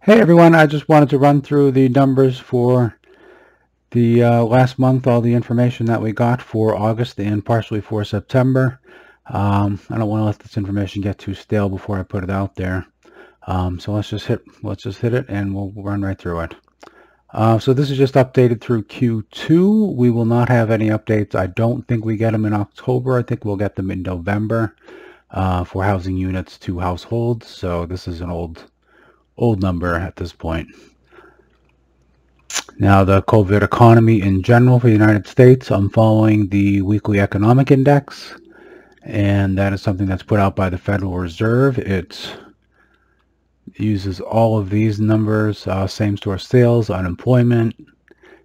Hey everyone, I just wanted to run through the numbers for the last month, all the information that we got for August and partially for September. I don't want to let this information get too stale before I put it out there. So let's just hit it and we'll run right through it. So this is just updated through Q2. We will not have any updates. I don't think we get them in October. I think we'll get them in November for housing units to households. So this is an old number at this point. Now, the COVID economy in general for the United States, I'm following the weekly economic index, and that is something that's put out by the Federal Reserve. It uses all of these numbers, same-store sales, unemployment,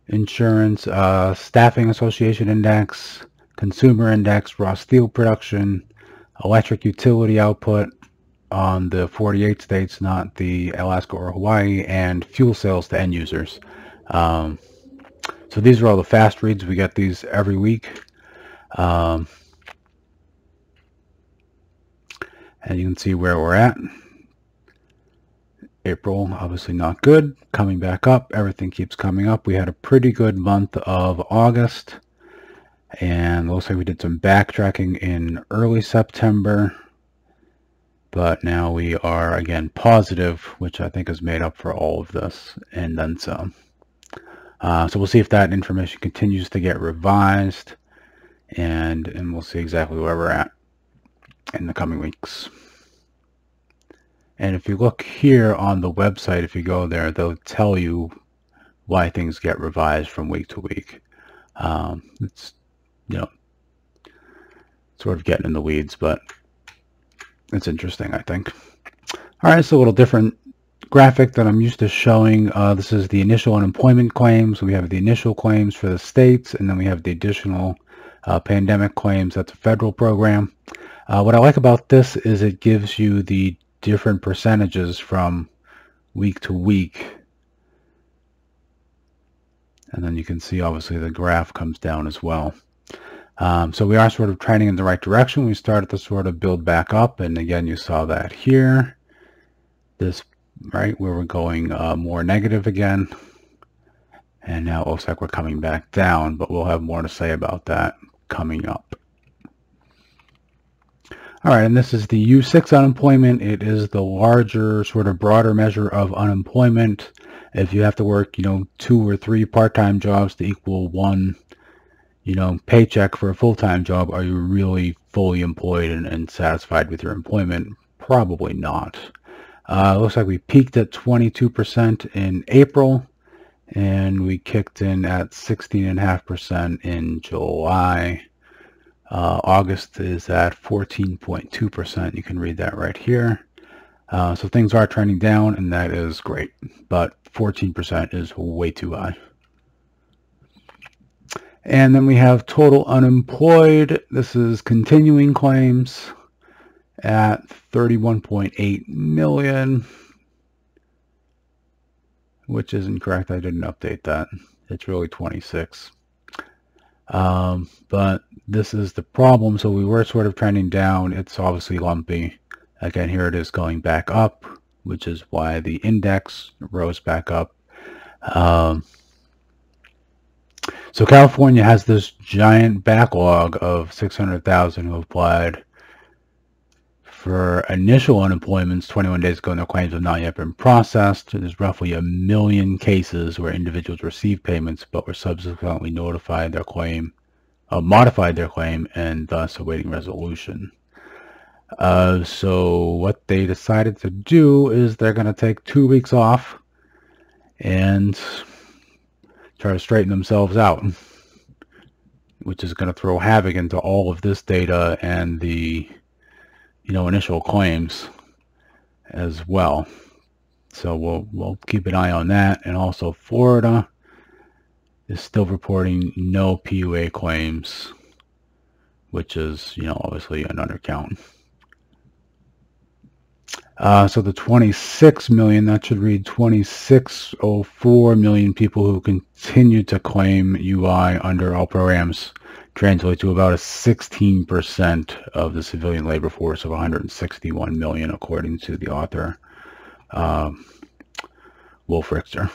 insurance, staffing association index, consumer index, raw steel production, electric utility output on the 48 states, not the Alaska or Hawaii, and fuel sales to end users. So these are all the fast reads. We get these every week. And you can see where we're at. April, obviously not good. Coming back up. Everything keeps coming up. We had a pretty good month of August. And looks like we did some backtracking in early September. But now we are, again, positive, which I think has made up for all of this and then some. So we'll see if that information continues to get revised, and we'll see exactly where we're at in the coming weeks. And if you look here on the website, if you go there, they'll tell you why things get revised from week to week. It's, sort of getting in the weeds, but it's interesting, I think. All right, so a little different graphic that I'm used to showing. This is the initial unemployment claims. We have the initial claims for the states, and then we have the additional pandemic claims. That's a federal program. What I like about this is it gives you the different percentages from week to week. And then you can see, obviously, the graph comes down as well. So we are sort of trending in the right direction. We started to sort of build back up, and again, you saw that here. This, right, where we're going more negative again. And now it looks like we're coming back down, but we'll have more to say about that coming up. All right, and this is the U6 unemployment. It is the larger, sort of broader measure of unemployment. If you have to work, 2 or 3 part-time jobs to equal one, paycheck for a full-time job, are you really fully employed and satisfied with your employment? Probably not. It looks like we peaked at 22% in April, and we kicked in at 16.5% in July. August is at 14.2%. You can read that right here. So things are trending down, and that is great, but 14% is way too high. And then we have total unemployed. This is continuing claims at 31.8 million, which is incorrect. I didn't update that. It's really 26. But this is the problem. So we were sort of trending down. It's obviously lumpy. Again, here it is going back up, which is why the index rose back up. So California has this giant backlog of 600,000 who applied for initial unemployments 21 days ago, and their claims have not yet been processed. There's roughly 1 million cases where individuals received payments but were subsequently notified their claim, modified their claim, and thus awaiting resolution. So what they decided to do is they're going to take 2 weeks off and try to straighten themselves out, which is going to throw havoc into all of this data and the initial claims as well. So we'll keep an eye on that. And also Florida is still reporting no PUA claims, which is obviously an undercount. So the 26 million, that should read 2604 million people who continue to claim UI under all programs, translate to about a 16% of the civilian labor force of 161 million, according to the author. Wolf Richter.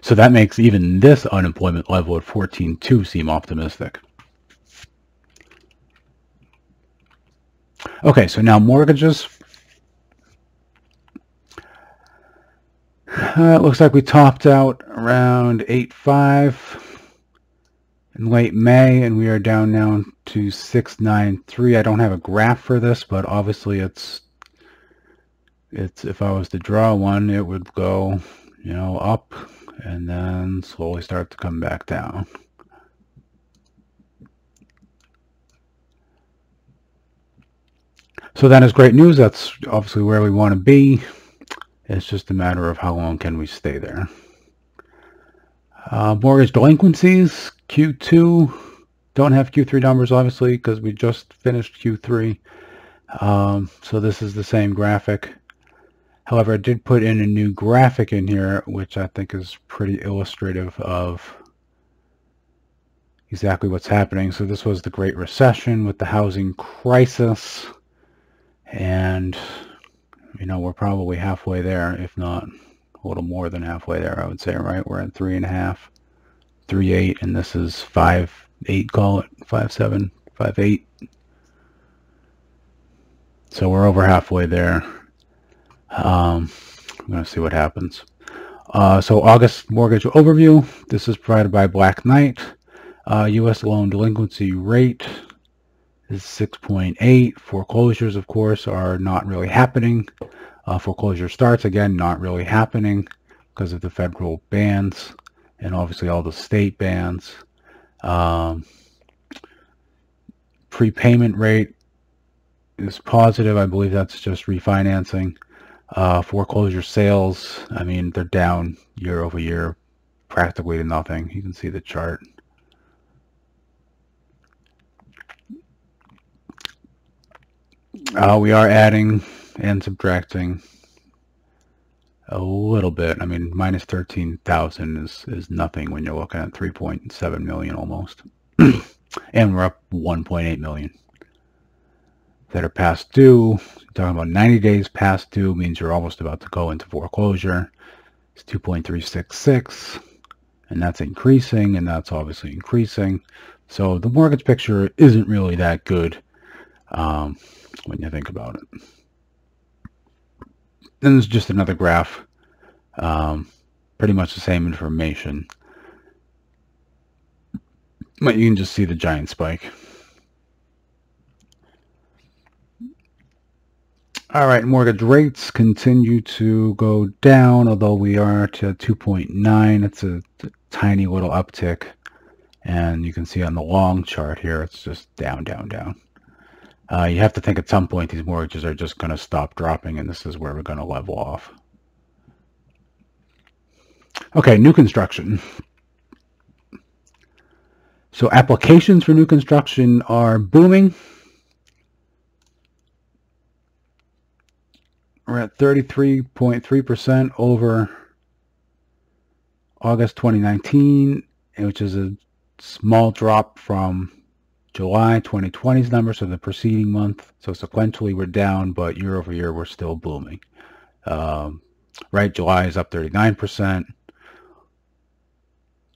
So that makes even this unemployment level at 14.2 seem optimistic. Okay, so now mortgages. It looks like we topped out around 8.5 in late May, and we are down now to 6.93. I don't have a graph for this, but obviously it's if I was to draw one, it would go, you know, up and then slowly start to come back down. So that is great news. That's obviously where we want to be. It's just a matter of how long can we stay there. Mortgage delinquencies, Q2. Don't have Q3 numbers, obviously, because we just finished Q3. So this is the same graphic. However, I did put in a new graphic in here, which I think is pretty illustrative of exactly what's happening. So this was the Great Recession with the housing crisis. And, you know, we're probably halfway there, if not a little more than halfway there, I would say, right? We're at 3.5, 3.8, and this is 5.8, call it 5.7, 5.8. So we're over halfway there. I'm going to see what happens. So August mortgage overview. This is provided by Black Knight. U.S. loan delinquency rate is 6.8. Foreclosures, of course, are not really happening. Foreclosure starts, again, not really happening because of the federal bans and obviously all the state bans. Prepayment rate is positive. I believe that's just refinancing. Foreclosure sales, I mean, they're down year over year practically to nothing. You can see the chart. We are adding and subtracting a little bit. I mean, minus 13,000 is nothing when you're looking at 3.7 million almost. And we're up 1.8 million that are past due. Talking about 90 days past due means you're almost about to go into foreclosure. It's 2.366, and that's increasing, and that's obviously increasing. So the mortgage picture isn't really that good when you think about it. Then there's just another graph, pretty much the same information, but you can just see the giant spike. All right, mortgage rates continue to go down, although we are to 2.9. It's a tiny little uptick, and you can see on the long chart here, it's just down, down, down. You have to think at some point these mortgages are just going to stop dropping, and this is where we're going to level off. Okay, new construction. So applications for new construction are booming. We're at 33.3% over August 2019, which is a small drop from July 2020's numbers, so the preceding month. So sequentially we're down, but year over year we're still booming. Right, July is up 39%.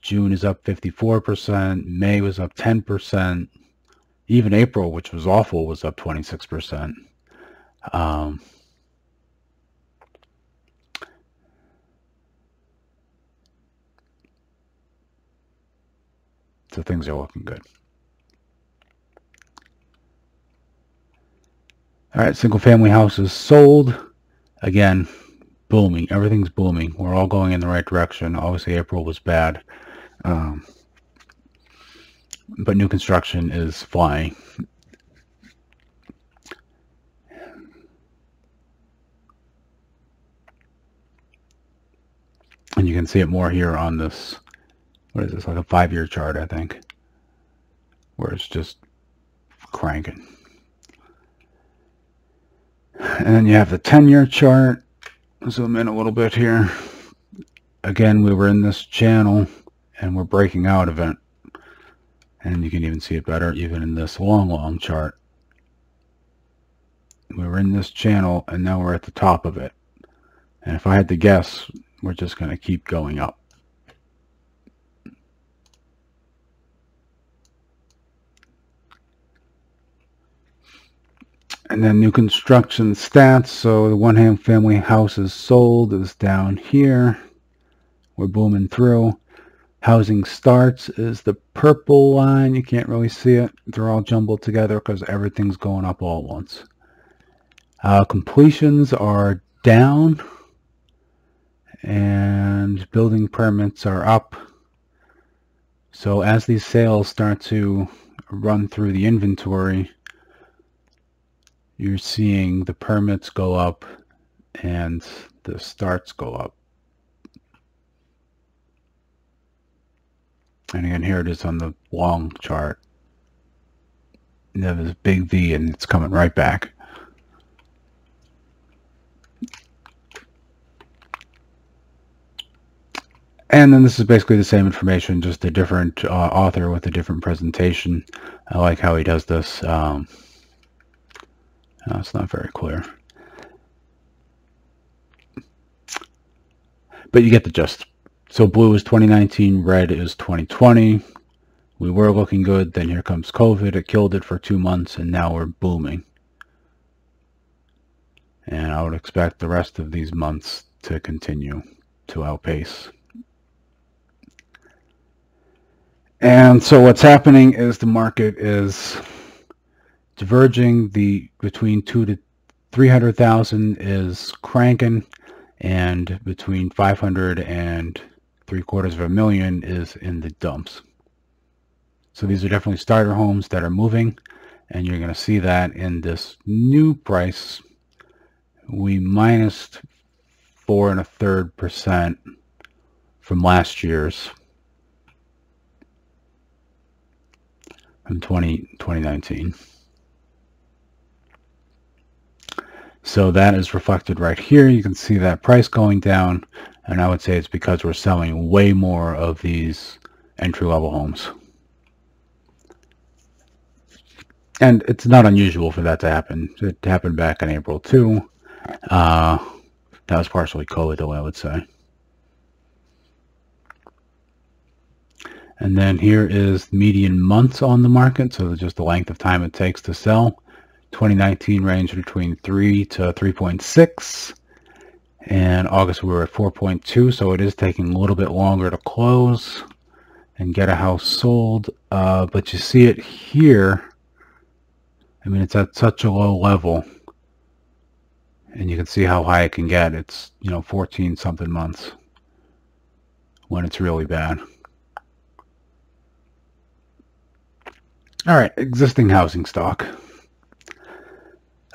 June is up 54%. May was up 10%. Even April, which was awful, was up 26%. So things are looking good. All right, single family houses sold. Again, booming. Everything's booming. We're all going in the right direction. Obviously, April was bad. But new construction is flying. And you can see it more here on this, what is this, like a 5-year chart, I think, where it's just cranking. And then you have the 10-year chart. Zoom in a little bit here. Again, we were in this channel and we're breaking out of it. And you can even see it better even in this long chart. We were in this channel and now we're at the top of it. And if I had to guess, we're just going to keep going up. And then new construction stats. So the one family houses sold is down here. We're booming through. Housing starts is the purple line. You can't really see it. They're all jumbled together because everything's going up all at once. Completions are down. And building permits are up. So as these sales start to run through the inventory, you're seeing the permits go up and the starts go up. And again, here it is on the long chart. You have this big V and it's coming right back. And then this is basically the same information, just a different author with a different presentation. I like how he does this. It's not very clear. But you get the gist. So blue is 2019, red is 2020. We were looking good, then here comes COVID. It killed it for 2 months, and now we're booming. And I would expect the rest of these months to continue to outpace. And so what's happening is the market is diverging. Between 200,000 to 300,000 is cranking, and between 500 and 750,000 is in the dumps. So these are definitely starter homes that are moving, and you're going to see that in this new price. We minus 4 1/3% from last year's, from 2019. So that is reflected right here. You can see that price going down, and I would say it's because we're selling way more of these entry-level homes. And it's not unusual for that to happen. It happened back in April too. That was partially COVID though, I would say. And then here is median months on the market, so just the length of time it takes to sell. 2019 ranged between 3 to 3.6, and August we were at 4.2, so it is taking a little bit longer to close and get a house sold. But you see it here. I mean, it's at such a low level, and you can see how high it can get. It's 14 something months when it's really bad. All right, existing housing stock.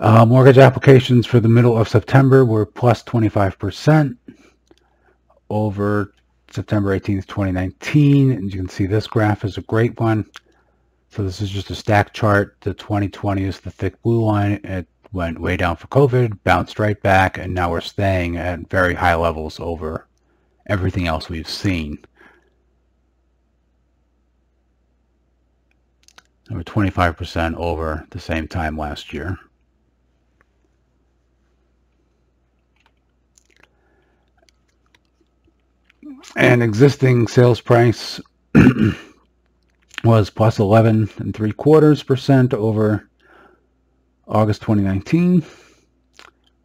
Mortgage applications for the middle of September were plus 25% over September 18th, 2019. And you can see this graph is a great one. So this is just a stack chart. The 2020 is the thick blue line. It went way down for COVID, bounced right back, and now we're staying at very high levels over everything else we've seen. We're 25% over the same time last year. And existing sales price was plus 11.75% over August 2019,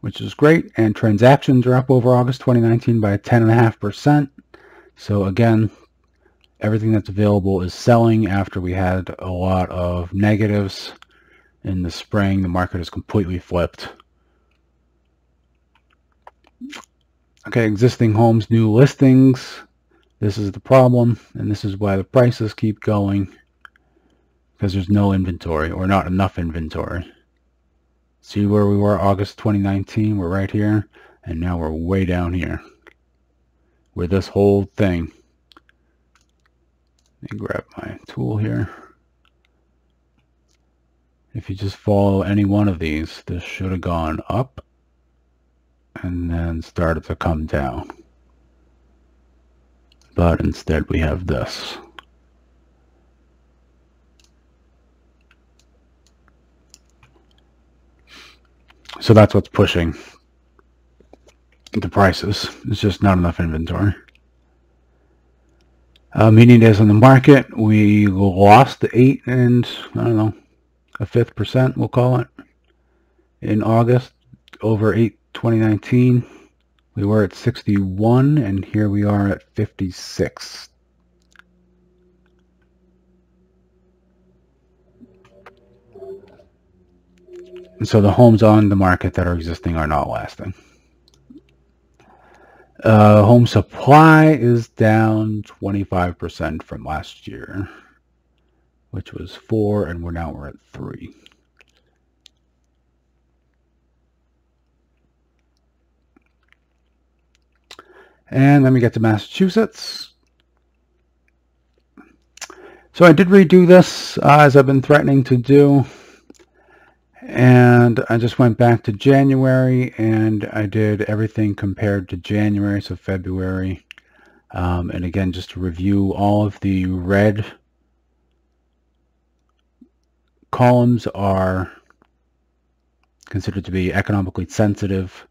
which is great. And transactions are up over August 2019 by 10.5%. So again, everything that's available is selling after we had a lot of negatives in the spring. The market is completely flipped. Okay, existing homes, new listings. This is the problem, and this is why the prices keep going, because there's no inventory, or not enough inventory. See where we were August 2019? We're right here, and now we're way down here with this whole thing. Let me grab my tool here. If you just follow any one of these, this should have gone up and then started to come down. But instead we have this. So that's what's pushing the prices. It's just not enough inventory. Meeting days on the market, we lost 8 and I don't know, a 1/5%, we'll call it, in August over 8/2019. We were at 61, and here we are at 56. And so the homes on the market that are existing are not lasting. Home supply is down 25% from last year, which was 4, and we're at 3. And then we get to Massachusetts. So I did redo this as I've been threatening to do. And I just went back to January and I did everything compared to January, so February. And again, just to review, all of the red columns are considered to be economically sensitive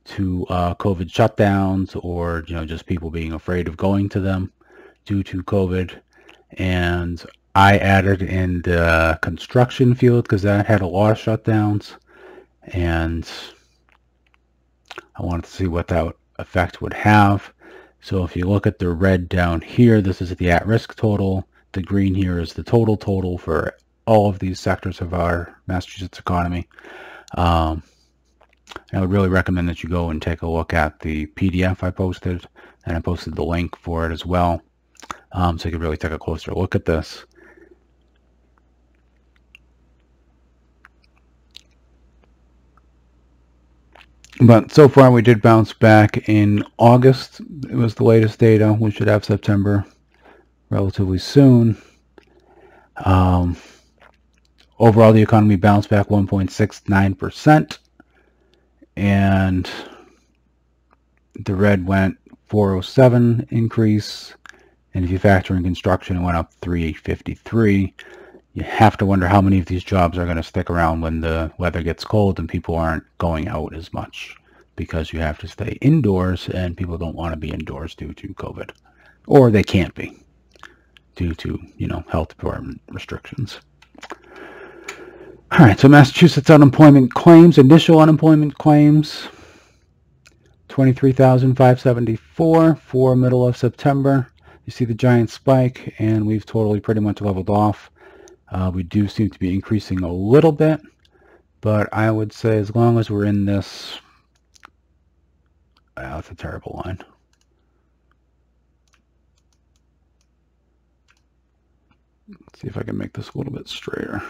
to COVID shutdowns, or just people being afraid of going to them due to COVID. And I added in the construction field because that had a lot of shutdowns, and I wanted to see what that effect would have. So if you look at the red down here, this is the at-risk total. The green here is the total for all of these sectors of our Massachusetts economy. I would really recommend that you go and take a look at the PDF I posted, and I posted the link for it as well, so you can really take a closer look at this. But so far we did bounce back in August. It was the latest data. We should have September relatively soon. Overall, the economy bounced back 1.69%. And the red went 407 increase. And if you factor in construction, it went up 353. You have to wonder how many of these jobs are going to stick around when the weather gets cold and people aren't going out as much, because you have to stay indoors and people don't want to be indoors due to COVID, or they can't be due to, health department restrictions. All right, so Massachusetts unemployment claims, initial unemployment claims, 23,574 for middle of September. You see the giant spike, and we've totally pretty much leveled off. We do seem to be increasing a little bit, but I would say as long as we're in this, that's a terrible line. Let's see if I can make this a little bit straighter.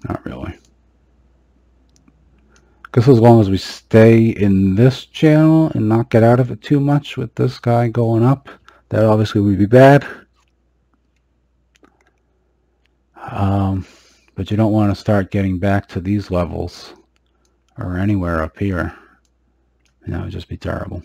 Not really. Because as long as we stay in this channel and not get out of it too much with this guy going up, that obviously would be bad. But you don't want to start getting back to these levels or anywhere up here. And that would just be terrible.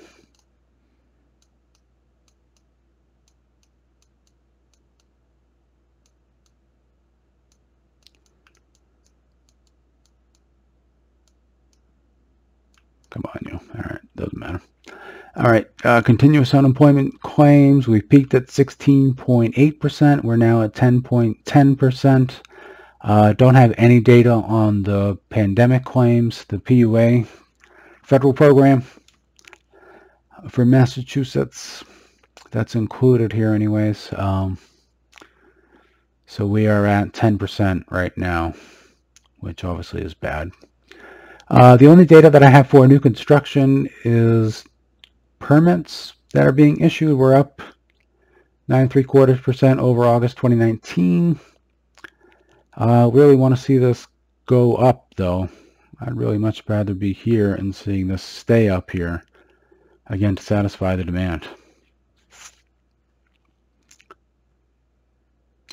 Come on, you. All right, doesn't matter. All right, continuous unemployment claims. We peaked at 16.8%. We're now at 10.10%. Don't have any data on the pandemic claims, the PUA federal program for Massachusetts. That's included here anyways. So we are at 10% right now, which obviously is bad. The only data that I have for new construction is permits that are being issued. We're up 9.75% over August 2019. Really want to see this go up, though. I'd really much rather be here and seeing this stay up here, again, to satisfy the demand.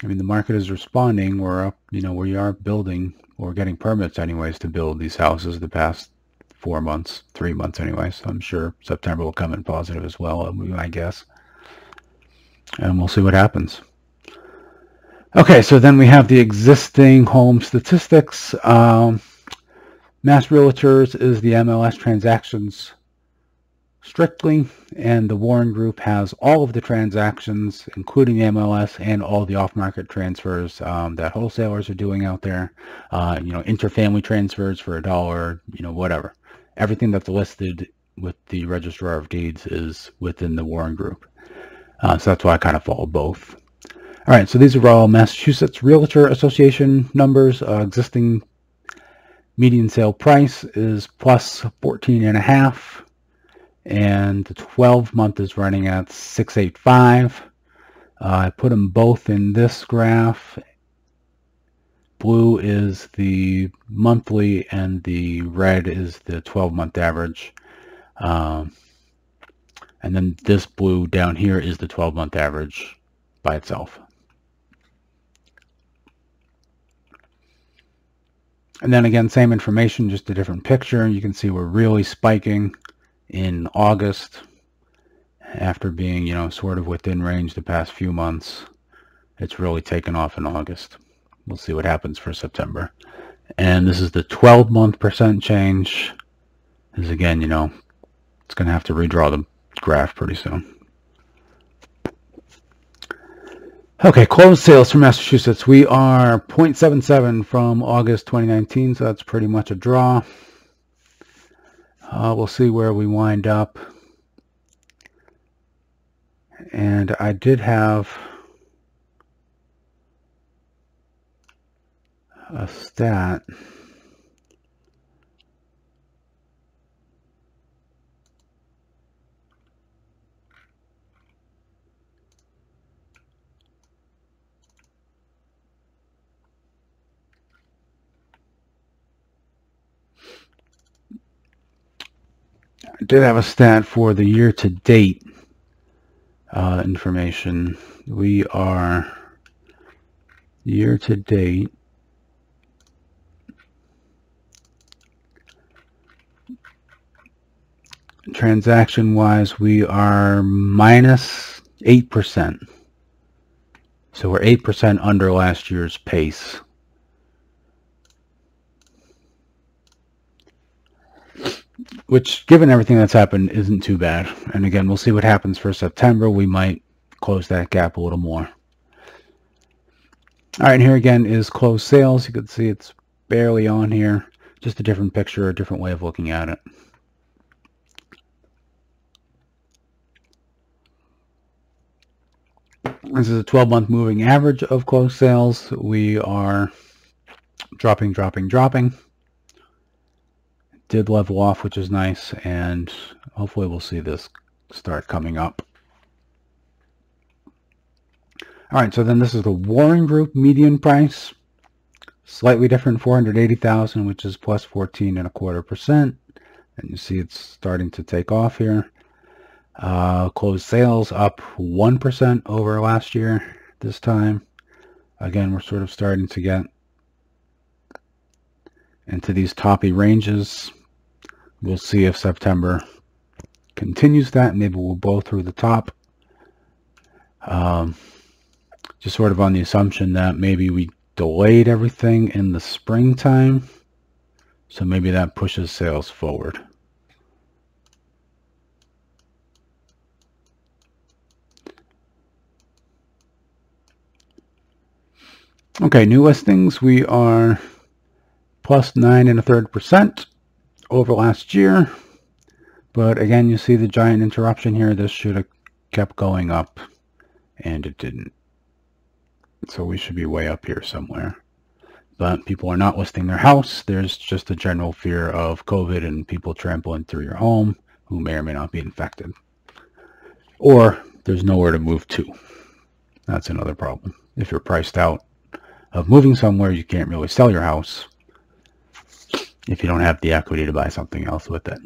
I mean, the market is responding. We're up, we are building, or getting permits anyways to build these houses the past 4 months, 3 months anyway. So I'm sure September will come in positive as well, I guess. And we'll see what happens. Okay, so then we have the existing home statistics. Mass Realtors is the MLS transactions strictly, and the Warren Group has all of the transactions, including the MLS and all the off-market transfers that wholesalers are doing out there. Interfamily transfers for $1, whatever. Everything that's listed with the Registrar of Deeds is within the Warren Group. So that's why I kind of follow both. All right, so these are all Massachusetts Realtor Association numbers. Existing median sale price is plus 14.5, and the 12-month is running at 685. I put them both in this graph. Blue is the monthly, and the red is the 12-month average. And then this blue down here is the 12-month average by itself. And then again, same information, just a different picture. You can see we're really spiking in August after being, sort of within range the past few months. It's really taken off in August. We'll see what happens for September. And this is the 12-month percent change. This is again, it's going to have to redraw the graph pretty soon. Okay, closed sales for Massachusetts. We are 0.77 from August 2019, so that's pretty much a draw. We'll see where we wind up. And I did have a stat. I did have a stat for the year-to-date information. We are year-to-date transaction-wise, we are minus 8%. So we're 8% under last year's pace. Which, given everything that's happened, isn't too bad. And again, we'll see what happens for September. We might close that gap a little more. All right, here again is closed sales. You can see it's barely on here. Just a different picture, a different way of looking at it. This is a 12-month moving average of closed sales. We are dropping. Did level off, which is nice, and hopefully we'll see this start coming up. All right, so then this is the Warren Group median price. Slightly different, 480,000, which is plus 14.25%. And you see it's starting to take off here. Closed sales up 1% over last year this time. Again, we're sort of starting to get into these toppy ranges. We'll see if September continues that. Maybe we'll blow through the top. Just sort of on the assumption that maybe we delayed everything in the springtime. So maybe that pushes sales forward. Okay, new listings. We are plus 9.33% over last year. But again, you see the giant interruption here. This should have kept going up, and it didn't. So we should be way up here somewhere. But people are not listing their house. There's just a general fear of COVID and people trampling through your home who may or may not be infected. Or there's nowhere to move to. That's another problem. If you're priced out of moving somewhere, you can't really sell your house if you don't have the equity to buy something else with it.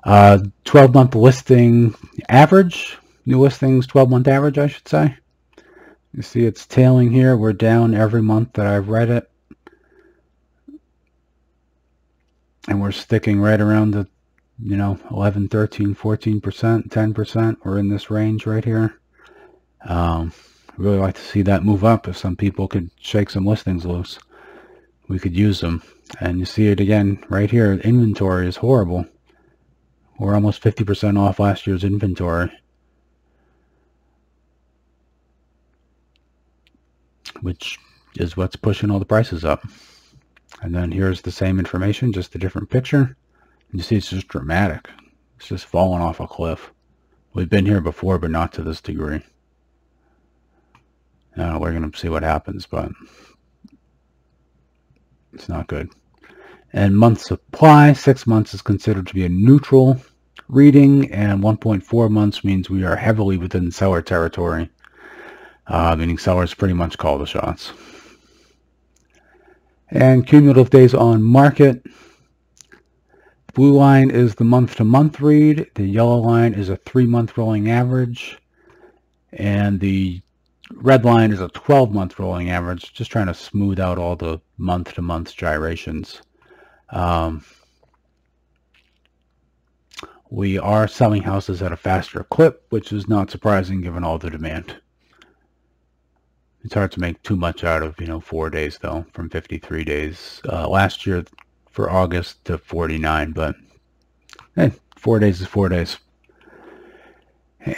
12-month listing average, new listings 12-month average, I should say. You see it's tailing here. We're down every month that I've read it. And we're sticking right around the, 11, 13, 14%, 10%. We're in this range right here. Really like to see that move up if some people could shake some listings loose. we could use them. And you see it again right here. Inventory is horrible. We're almost 50% off last year's inventory, which is what's pushing all the prices up. And then here's the same information, just a different picture. You see it's just dramatic. It's just falling off a cliff. We've been here before, but not to this degree. Now we're going to see what happens, but it's not good. And month supply, 6 months is considered to be a neutral reading, and 1.4 months means we are heavily within seller territory, meaning sellers pretty much call the shots. And cumulative days on market. Blue line is the month-to-month read. The yellow line is a 3-month rolling average. And the red line is a 12-month rolling average, just trying to smooth out all the month-to-month gyrations. We are selling houses at a faster clip, which is not surprising given all the demand. It's hard to make too much out of, 4 days though, from 53 days last year for August to 49, but hey, 4 days is 4 days.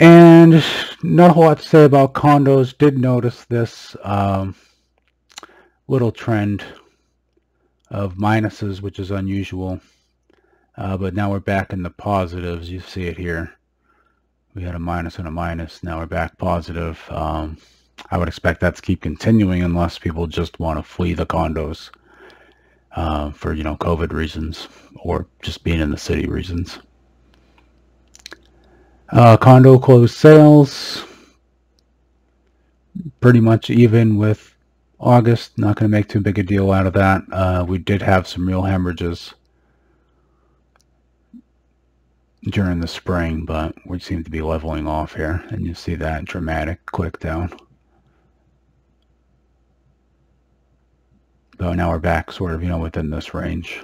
And not a whole lot to say about condos. Did notice this little trend of minuses, which is unusual, but now we're back in the positives. You see it here. We had a minus and a minus. Now we're back positive. I would expect that to keep continuing unless people just want to flee the condos for, COVID reasons or just being in the city reasons. Condo closed sales, pretty much even with August. Not going to make too big a deal out of that. We did have some real hemorrhages during the spring, but we seem to be leveling off here. And you see that dramatic click down. But now we're back sort of, within this range.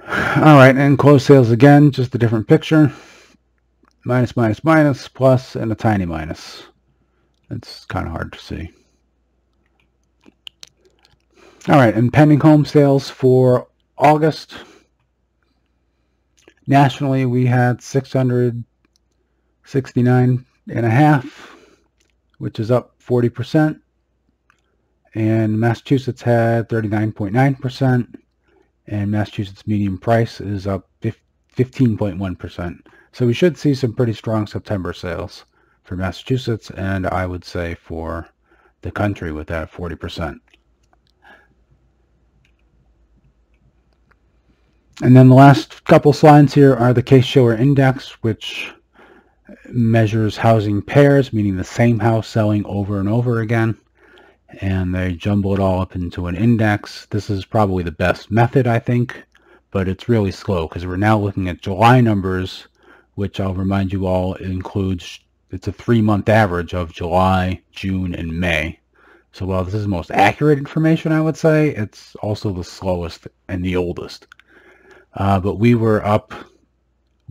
All right, and closed sales again, just a different picture. Minus, minus, minus, plus, and a tiny minus. It's kind of hard to see. All right, and pending home sales for August. Nationally, we had 669.5, which is up 40%. And Massachusetts had 39.9%. And Massachusetts median price is up 15.1%. So we should see some pretty strong September sales for Massachusetts, and I would say for the country with that 40%. And then the last couple slides here are the Case-Shiller Index, which measures housing pairs, meaning the same house selling over and over again. And they jumble it all up into an index. This is probably the best method, I think, but it's really slow because we're now looking at July numbers, which I'll remind you all includes, it's a 3-month average of July, June, and May. So while this is the most accurate information, I would say, it's also the slowest and the oldest. But we were up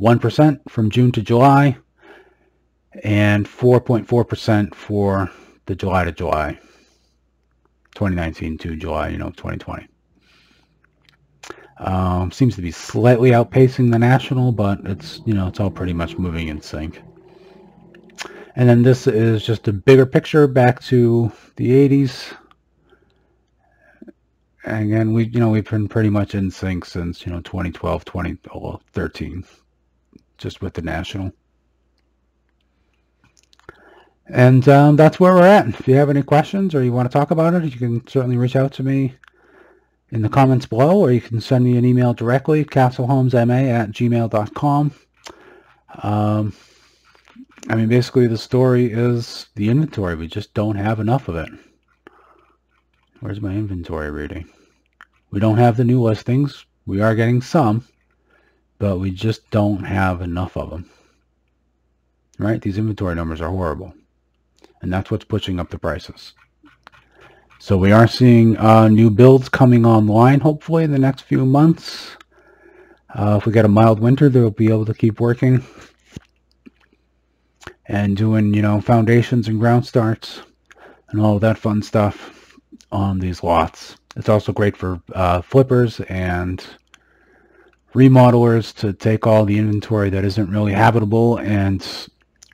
1% from June to July and 4.4% for the July to July. 2019 to July, 2020. Seems to be slightly outpacing the national, but it's, it's all pretty much moving in sync. And then this is just a bigger picture back to the 80s. And again, we've been pretty much in sync since, 2012, 2013, just with the national. And that's where we're at. If you have any questions or you want to talk about it, you can certainly reach out to me in the comments below, or you can send me an email directly, castlehomesma@gmail.com. Basically the story is the inventory. We just don't have enough of it. Where's my inventory reading? We don't have the new listings. We are getting some, but we just don't have enough of them. Right? These inventory numbers are horrible. And that's what's pushing up the prices. So we are seeing new builds coming online, hopefully, in the next few months. If we get a mild winter, they'll be able to keep working and doing, foundations and ground starts. and all that fun stuff on these lots. It's also great for flippers and remodelers to take all the inventory that isn't really habitable and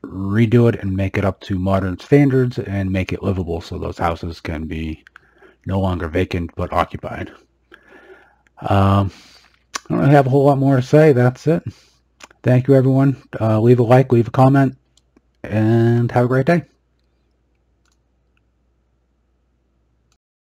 redo it and make it up to modern standards and make it livable, so those houses can be no longer vacant but occupied. I don't really have a whole lot more to say. That's it. Thank you, everyone. Leave a like, leave a comment, and have a great day.